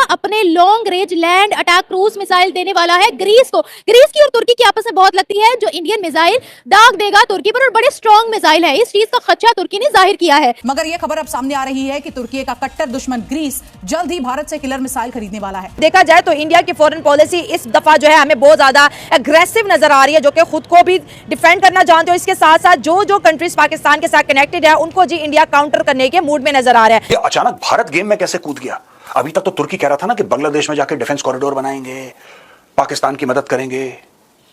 अपने long range land attack cruise missile देने वाला है ग्रीस को। ग्रीस की और तुर्की की आपस में बहुत लगती है, जो इंडियन मिसाइल दाग देगा तुर्की पर, और बड़े स्ट्रॉन्ग मिसाइल है। इस चीज का खदशा तुर्की ने जाहिर किया है। मगर यह खबर अब सामने आ रही है कि तुर्की का कट्टर दुश्मन ग्रीस जल्द ही भारत से किलर मिसाइल खरीदने वाला है। देखा जाए तो इंडिया की फॉरेन पॉलिसी इस दफा जो है हमें बहुत ज्यादा एग्रेसिव नजर आ रही है, जो कि खुद को भी डिफेंड करना जानते हो। इसके साथ साथ जो कंट्रीज पाकिस्तान के साथ कनेक्टेड है उनको जी इंडिया काउंटर करने के मूड में नजर आ रहा है। ये अचानक भारत गेम में कैसे कूद गया? अभी तक तो तुर्की कह रहा था ना कि बांग्लादेश में जाके डिफेंस कॉरिडोर बनाएंगे, पाकिस्तान की मदद करेंगे,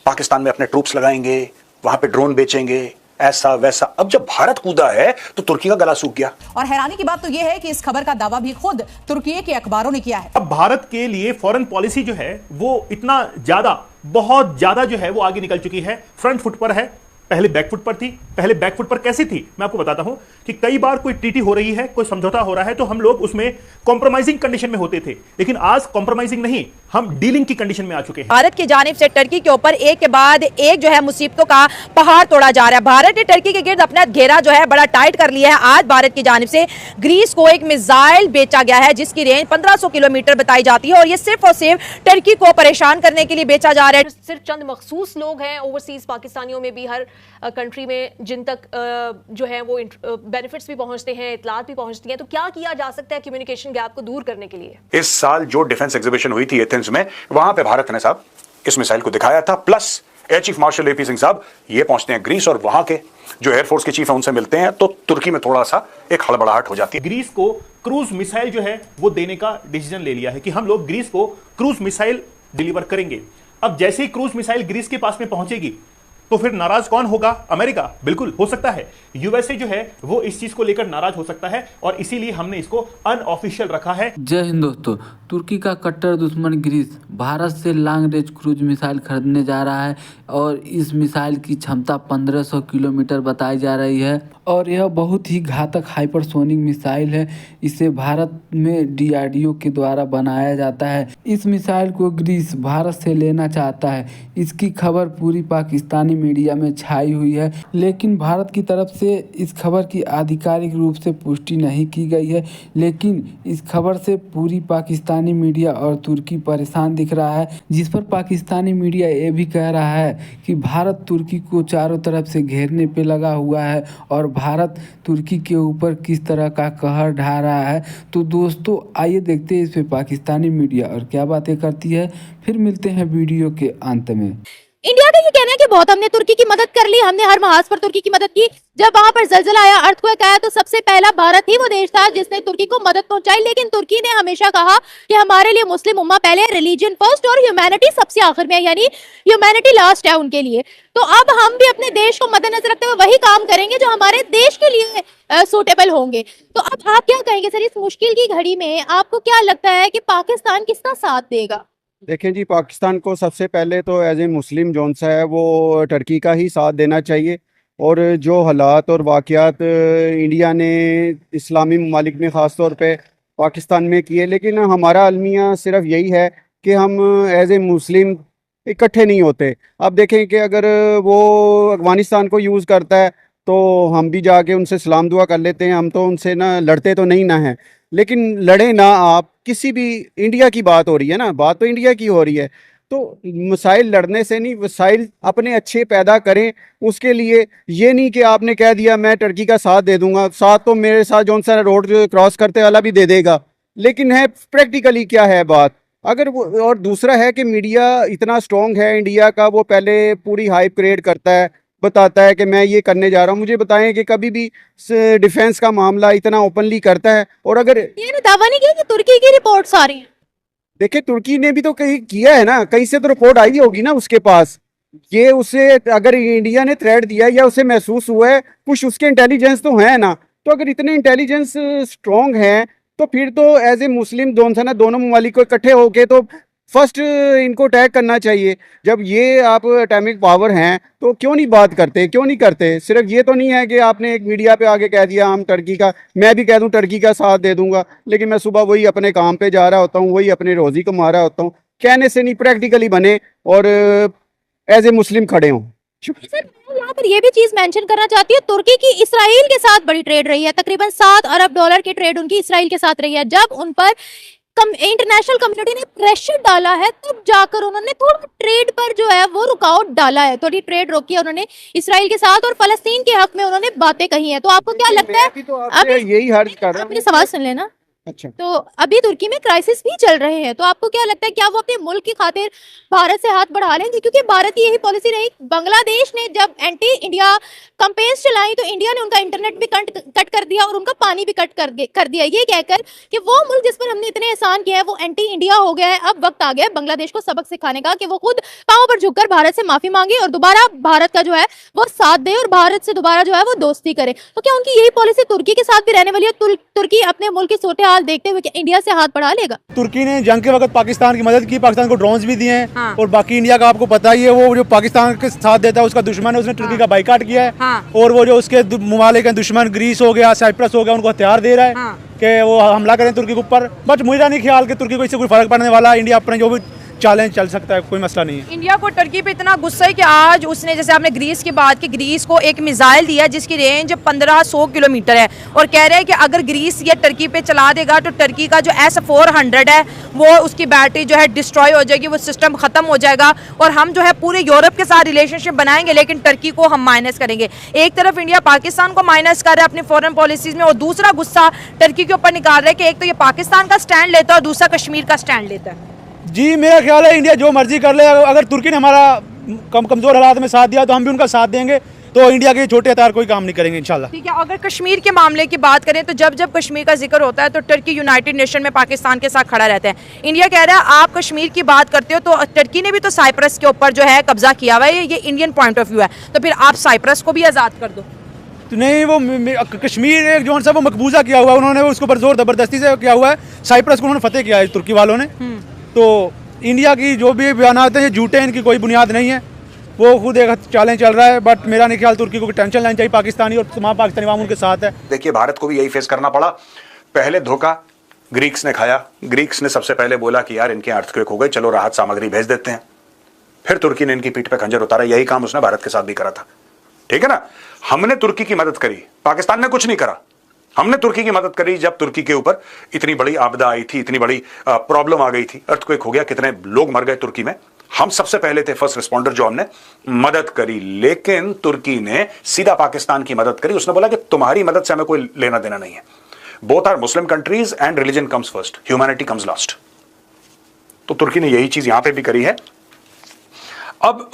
पाकिस्तान में अपने ट्रूप्स लगाएंगे, वहां पे ड्रोन बेचेंगे, ऐसा वैसा। अब जब भारत कूदा है तो तुर्की का गला सूख गया। और हैरानी की बात तो यह है कि इस खबर का दावा भी खुद तुर्की के अखबारों ने किया है। अब भारत के लिए फॉरेन पॉलिसी जो है वो इतना ज्यादा, बहुत ज्यादा जो है वो आगे निकल चुकी है, फ्रंट फुट पर है। पहले बैकफुट पर थी। पहले बैकफुट पर कैसी थी मैं आपको बताता हूं कि कई बार कोई ट्रीटी हो रही है, कोई समझौता हो रहा है तो हम लोग उसमें कॉम्प्रोमाइजिंग कंडीशन में होते थे, लेकिन आज कॉम्प्रोमाइजिंग नहीं, हम डीलिंग की कंडीशन में आ चुके हैं। भारत की जानिब से टर्की के ऊपर एक के बाद एक जो है मुसीबतों का पहाड़ तोड़ा जा रहा है। भारत ने टर्की के गिर्द अपना घेरा जो है बड़ा टाइट कर लिया है। आज भारत की जानिब से ग्रीस को एक मिसाइल बेचा गया है जिसकी रेंज 1500 किलोमीटर बताई जाती है, और ये सिर्फ और सिर्फ टर्की को परेशान करने के लिए बेचा जा रहा है। सिर्फ चंद मखसूस लोग हैं ओवरसीज पाकिस्तानियों में भी, हर कंट्री में जिन तक जो है वो बेनिफिट्स भी पहुंचते हैं, इतलात भी पहुंचती हैं। तो क्या किया जा सकता है कम्युनिकेशन गैप को दूर करने के लिए? इस साल जो डिफेंस एग्जीबिशन हुई थी एथेंस में, वहां पे भारत ने साहब इस मिसाइल को दिखाया था। Plus air chief marshal AP Singh साहब ये पहुंचते हैं ग्रीस और वहां के जो एयरफोर्स के चीफ है उनसे मिलते हैं, तो तुर्की में थोड़ा सा एक हड़बड़ाहट हो जाती है। ग्रीस को क्रूज मिसाइल जो है वो देने का डिसीजन ले लिया है कि हम लोग ग्रीस को क्रूज मिसाइल डिलीवर करेंगे। अब जैसे ही क्रूज मिसाइल ग्रीस के पास में पहुंचेगी तो फिर नाराज कौन होगा? अमेरिका। बिल्कुल हो सकता है यूएसए जो है वो इस चीज को लेकर नाराज हो सकता है, और इसीलिए हमने इसको अनऑफिशियल रखा है। जय हिंद दोस्तों, तुर्की का कट्टर दुश्मन ग्रीस भारत से लॉन्ग रेंज क्रूज मिसाइल खरीदने जा रहा है, और इस मिसाइल की क्षमता 1500 किलोमीटर बताई जा रही है, और यह बहुत ही घातक हाइपरसोनिक मिसाइल है। इसे भारत में डीआरडीओ के द्वारा बनाया जाता है। इस मिसाइल को ग्रीस भारत से लेना चाहता है। इसकी खबर पूरी पाकिस्तानी मीडिया में छाई हुई है, लेकिन भारत की तरफ से इस खबर की आधिकारिक रूप से पुष्टि नहीं की गई है। लेकिन इस खबर से पूरी पाकिस्तानी मीडिया और तुर्की परेशान दिख रहा है, जिस पर पाकिस्तानी मीडिया ये भी कह रहा है कि भारत तुर्की को चारों तरफ से घेरने पे लगा हुआ है और भारत तुर्की के ऊपर किस तरह का कहर ढा रहा है। तो दोस्तों आइए देखते हैं इस पे पाकिस्तानी मीडिया और क्या बातें करती है, फिर मिलते हैं वीडियो के अंत में। इंडिया का ये कहना है कि बहुत हमने तुर्की की मदद कर ली, हमने हर महाज पर तुर्की की मदद की। जब वहां पर जलजला आया, अर्थक्वेक आया, तो सबसे पहला भारत ही वो देश था जिसने तुर्की को मदद पहुंचाई। लेकिन तुर्की ने हमेशा कहा कि हमारे लिए मुस्लिम उम्मा पहले, रिलीजन फर्स्ट और ह्यूमैनिटी सबसे आखिर में, यानी ह्यूमैनिटी लास्ट है उनके लिए। तो अब हम भी अपने देश को मद्देनजर रखते हुए वही काम करेंगे जो हमारे देश के लिए सूटेबल होंगे। तो अब आप क्या कहेंगे सर, इस मुश्किल की घड़ी में आपको क्या लगता है कि पाकिस्तान किसका साथ देगा? देखें जी, पाकिस्तान को सबसे पहले तो एज ए मुस्लिम जौन सा है वो टर्की का ही साथ देना चाहिए। और जो हालात और वाक़यात इंडिया ने इस्लामी ममालिक में ख़ास तौर पे पाकिस्तान में किए, लेकिन हमारा अलमिया सिर्फ यही है कि हम एज ए मुस्लिम इकट्ठे नहीं होते। अब देखें कि अगर वो अफ़गानिस्तान को यूज़ करता है तो हम भी जाके उनसे सलाम दुआ कर लेते हैं, हम तो उनसे ना लड़ते तो नहीं ना हैं, लेकिन लड़े ना आप किसी भी। इंडिया की बात हो रही है ना, बात तो इंडिया की हो रही है, तो मिसाइल लड़ने से नहीं, मिसाइल अपने अच्छे पैदा करें। उसके लिए ये नहीं कि आपने कह दिया मैं टर्की का साथ दे दूंगा, साथ तो मेरे साथ जौन सा रोड क्रॉस करते वाला भी दे देगा, लेकिन है प्रैक्टिकली क्या है बात अगर वो। और दूसरा है कि मीडिया इतना स्ट्रॉन्ग है इंडिया का, वो पहले पूरी हाइप क्रिएट करता है, बताता है कि मैं ये करने जा रहा हूँ। मुझे बताएं कि कभी भी डिफेंस का मामला इतना ओपनली करता है। और अगर ये दावा नहीं किया कि तुर्की की रिपोर्ट्स आ रही हैं? देखिए, तुर्की ने भी तो कहीं किया है ना, कहीं से तो रिपोर्ट आई होगी ना उसके पास। ये उसे अगर इंडिया ने थ्रेट दिया या उसे महसूस हुआ है, कुछ उसके इंटेलिजेंस तो है ना। तो अगर इतने इंटेलिजेंस स्ट्रॉन्ग हैं तो फिर तो एज ए मुस्लिम दोनों ममालिक को इकट्ठे होके तो फर्स्ट इनको अटैक करना चाहिए। जब ये आप एटॉमिक पावर हैं तो क्यों नहीं बात करते, क्यों नहीं करते? सिर्फ ये तो नहीं है कि आपने एक मीडिया पे आगे कह दिया हम टर्की का, मैं भी कह दूं टर्की का साथ दे दूंगा, लेकिन मैं सुबह वही अपने काम पे जा रहा होता हूँ, वही अपने रोजी कमा रहा होता हूँ। कहने से नहीं, प्रैक्टिकली बने और एज ए मुस्लिम खड़े हों। सर यहाँ पर ये भी चीज मेंशन करना चाहती हूँ, तुर्की की इसराइल के साथ बड़ी ट्रेड रही है, तकरीबन $7 अरब की ट्रेड उनकी इसराइल के साथ रही है। जब उन पर इंटरनेशनल कम्युनिटी ने प्रेशर डाला है, तब जाकर उन्होंने थोड़ा ट्रेड पर जो है वो रुकावट डाला है, थोड़ी ट्रेड रोकी है उन्होंने इसराइल के साथ, और फलस्तीन के हक में उन्होंने बातें कही हैं। तो आपको क्या लगता है, मैं भी तो आपसे यही हर्ज कर रहा आप हूँ। मेरी सवाल सुन लेना। अच्छा, तो अभी तुर्की में क्राइसिस भी चल रहे हैं, तो आपको क्या लगता है क्या वो अपने मुल्क की खातिर भारत से हाथ बढ़ा लेंगे? क्योंकि भारत की यही पॉलिसी रही। बांग्लादेश ने जब एंटी इंडिया कैंपेन्स चलाई तो इंडिया ने उनका इंटरनेट भी कट कर दिया और उनका पानी भी कट कर दिया, ये कहकर कि वो मुल्क जिस पर हमने इतने एहसान किया है वो एंटी इंडिया हो गया है। अब वक्त आ गया है बांग्लादेश को सबक सिखाने का कि वो खुद पांव पर झुककर भारत से माफी मांगे और दोबारा भारत का जो है वो साथ दे और भारत से दोबारा जो है वो दोस्ती करे। तो क्या उनकी यही पॉलिसी तुर्की के साथ भी रहने वाली है? तुर्की अपने मुल्क की सूरत हाल देखते हुए इंडिया से हाथ बढ़ा लेगा? तुर्की ने जंग के वक्त पाकिस्तान की मदद की, पाकिस्तान को ड्रोन्स भी दिए हैं। हाँ। और बाकी इंडिया का आपको पता ही है, वो जो पाकिस्तान के साथ देता है उसका दुश्मन है, उसने तुर्की का बाइकाट किया है। हाँ। और वो जो उसके ममालिक हैं, दुश्मन ग्रीस हो गया, साइप्रस हो गया, उनको हथियार दे रहा है हाँ। कि वो हमला करें तुर्की के ऊपर। बट मुझे नहीं ख्याल कि तुर्की को इससे कोई फर्क पड़ने वाला है। इंडिया अपने जो भी चैलेंज चल सकता है, कोई मसला नहीं है। इंडिया को टर्की पे इतना गुस्सा है कि आज उसने, जैसे आपने ग्रीस की बात की, ग्रीस को एक मिसाइल दिया जिसकी रेंज 1500 किलोमीटर है और कह रहे हैं कि अगर ग्रीस ये टर्की पे चला देगा तो टर्की का जो S-400 है वो उसकी बैटरी जो है डिस्ट्रॉय हो जाएगी, वो सिस्टम खत्म हो जाएगा और हम जो है पूरे यूरोप के साथ रिलेशनशिप बनाएंगे लेकिन टर्की को हम माइनस करेंगे। एक तरफ इंडिया पाकिस्तान को माइनस कर रहा है अपनी फॉरेन पॉलिसीज में और दूसरा गुस्सा टर्की के ऊपर निकाल रहा है कि एक तो ये पाकिस्तान का स्टैंड लेता है और दूसरा कश्मीर का स्टैंड लेता है। जी, मेरा ख्याल है इंडिया जो मर्जी कर ले, अगर तुर्की ने हमारा कमज़ोर हालात में साथ दिया तो हम भी उनका साथ देंगे, तो इंडिया के छोटे हथियार कोई काम नहीं करेंगे इंशाल्लाह। ठीक है, अगर कश्मीर के मामले की बात करें तो जब जब कश्मीर का जिक्र होता है तो टर्की यूनाइटेड नेशन में पाकिस्तान के साथ खड़ा रहता है। इंडिया कह रहा है आप कश्मीर की बात करते हो तो टर्की ने भी तो साइप्रस के ऊपर जो है कब्जा किया हुआ है, ये इंडियन पॉइंट ऑफ व्यू है, तो फिर आप साइप्रस को भी आज़ाद कर दो। तो नहीं, वो कश्मीर एक जो सा वो मकबूजा किया हुआ है, उन्होंने उसको पर जोर ज़बरदस्ती से किया हुआ है। साइप्रस को उन्होंने फतेह किया है तुर्की वालों ने। तो इंडिया की जो भी बयान आते हैं झूठे, इनकी कोई बुनियाद नहीं है। वो खुद एक चैलेंज चल रहा है, बट मेरा नहीं ख्याल तुर्की को टेंशन लेनी चाहिए। पाकिस्तानी और तमाम पाकिस्तानी अवाम उनके साथ है। देखिए, भारत को भी यही फेस करना पड़ा। पहले धोखा ग्रीक्स ने खाया। ग्रीक्स ने सबसे पहले बोला कि यार इनके अर्थक्वेक हो गए, चलो राहत सामग्री भेज देते हैं। फिर तुर्की ने इनकी पीठ पे खंजर उतारा। यही काम उसने भारत के साथ भी करा था, ठीक है ना। हमने तुर्की की मदद करी, पाकिस्तान ने कुछ नहीं करा। हमने तुर्की की मदद करी जब तुर्की के ऊपर इतनी बड़ी आपदा आई थी, इतनी बड़ी प्रॉब्लम आ गई थी, अर्थक्वेक हो गया, कितने लोग मर गए तुर्की में। हम सबसे पहले थे फर्स्ट रिस्पॉन्डर जो हमने मदद करी। लेकिन तुर्की ने सीधा पाकिस्तान की मदद करी। उसने बोला कि तुम्हारी मदद से हमें कोई लेना देना नहीं है। Both are Muslim countries and religion comes first, humanity comes last. तो तुर्की ने यही चीज यहां पे भी करी है। अब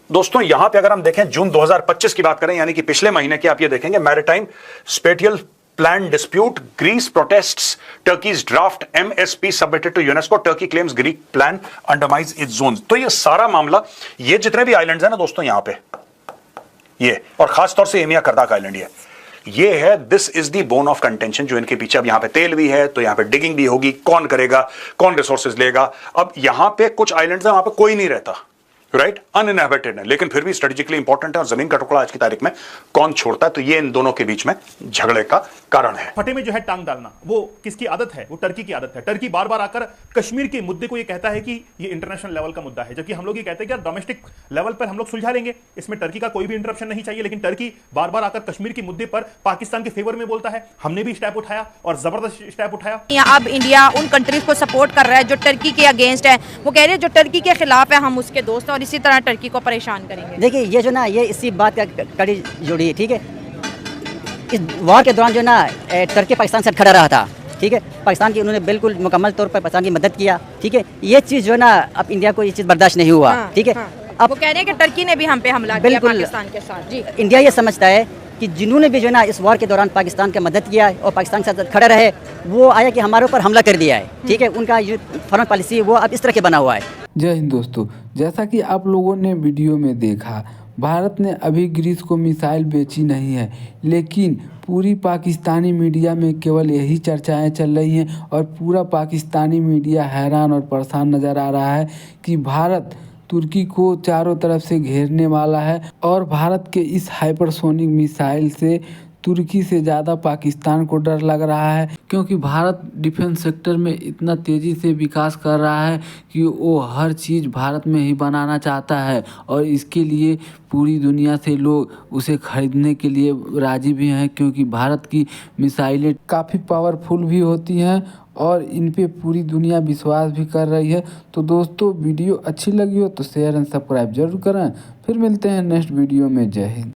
दोस्तों, यहां पे अगर हम देखें जून 2025 की बात करें, यानी कि पिछले महीने की, आप ये देखेंगे maritime spatial plan dispute, Greece protests Turkey's draft MSP submitted to UNESCO, Turkey claims Greek plan undermines its zone. तो ये सारा मामला, ये जितने भी आइलैंड्स हैं ना दोस्तों यहां पे, ये और खासतौर से एमिया करदाक आइलैंड, ये है, this is the bone of contention जो इनके पीछे। अब यहां पे तेल भी है तो यहां पे डिगिंग भी होगी, कौन करेगा, कौन रिसोर्सेज लेगा। अब यहां पे कुछ आइलैंड्स हैं वहां पे कोई नहीं रहता, राइट, अनइनहेबिटेड है, लेकिन फिर भी स्ट्रेटेजिकली इंपॉर्टेंट है और जमीन का टुकड़ा आज की तारीख में कौन छोड़ता है, तो ये इन दोनों के बीच में झगड़े का कारण है। फटे में जो है टांग डालना, वो किसकी आदत है? वो टर्की की आदत है। टर्की बार बार आकर कश्मीर के मुद्दे को ये कहता है कि ये इंटरनेशनल लेवल का मुद्दा है, जबकि हम लोग ये कहते हैं कि डोमेस्टिक लेवल पर हम लोग सुलझा लेंगे, इसमें टर्की का कोई भी इंटरप्शन नहीं चाहिए। लेकिन टर्की बार बार आकर कश्मीर के मुद्दे पर पाकिस्तान के फेवर में बोलता है। हमने भी स्टेप उठाया और जबरदस्त स्टेप उठाया। अब इंडिया उन कंट्रीज को सपोर्ट कर रहा है जो टर्की के अगेंस्ट है। वो कह रहे हैं जो टर्की के खिलाफ है हम उसके दोस्त हैं और इसी तरह टर्की को परेशान करेंगे। देखिए, ये जो ना, ये इसी बात का कड़ी जुड़ी है, ठीक है। इस वॉर के दौरान जो ना टर्की पाकिस्तान से खड़ा रहा था, ठीक है। पाकिस्तान की उन्होंने बिल्कुल मुकम्मल तौर पर पाकिस्तान की मदद किया, ठीक है। ये चीज़ जो है ना, अब इंडिया को ये चीज़ बर्दाश्त नहीं हुआ, ठीक है। अब वो कह रहे हैं कि टर्की ने भी हम पे हमला किया पाकिस्तान के साथ। जी, इंडिया ये समझता है कि जिन्होंने भी जो है ना इस वॉर के दौरान पाकिस्तान की मदद किया है और पाकिस्तान के साथ खड़े रहे, वो आया कि हमारे ऊपर हमला कर दिया है, ठीक है। उनका जो फॉरेन पॉलिसी वो अब इस तरह के बना हुआ है। जय हिंद दोस्तों, जैसा कि आप लोगों ने वीडियो में देखा, भारत ने अभी ग्रीस को मिसाइल बेची नहीं है, लेकिन पूरी पाकिस्तानी मीडिया में केवल यही चर्चाएं चल रही हैं और पूरा पाकिस्तानी मीडिया हैरान और परेशान नज़र आ रहा है कि भारत तुर्की को चारों तरफ से घेरने वाला है और भारत के इस हाइपरसोनिक मिसाइल से तुर्की से ज़्यादा पाकिस्तान को डर लग रहा है, क्योंकि भारत डिफेंस सेक्टर में इतना तेज़ी से विकास कर रहा है कि वो हर चीज़ भारत में ही बनाना चाहता है और इसके लिए पूरी दुनिया से लोग उसे खरीदने के लिए राज़ी भी हैं, क्योंकि भारत की मिसाइलें काफ़ी पावरफुल भी होती हैं और इन पे पूरी दुनिया विश्वास भी कर रही है। तो दोस्तों, वीडियो अच्छी लगी हो तो शेयर एंड सब्सक्राइब जरूर करें। फिर मिलते हैं नेक्स्ट वीडियो में। जय हिंद।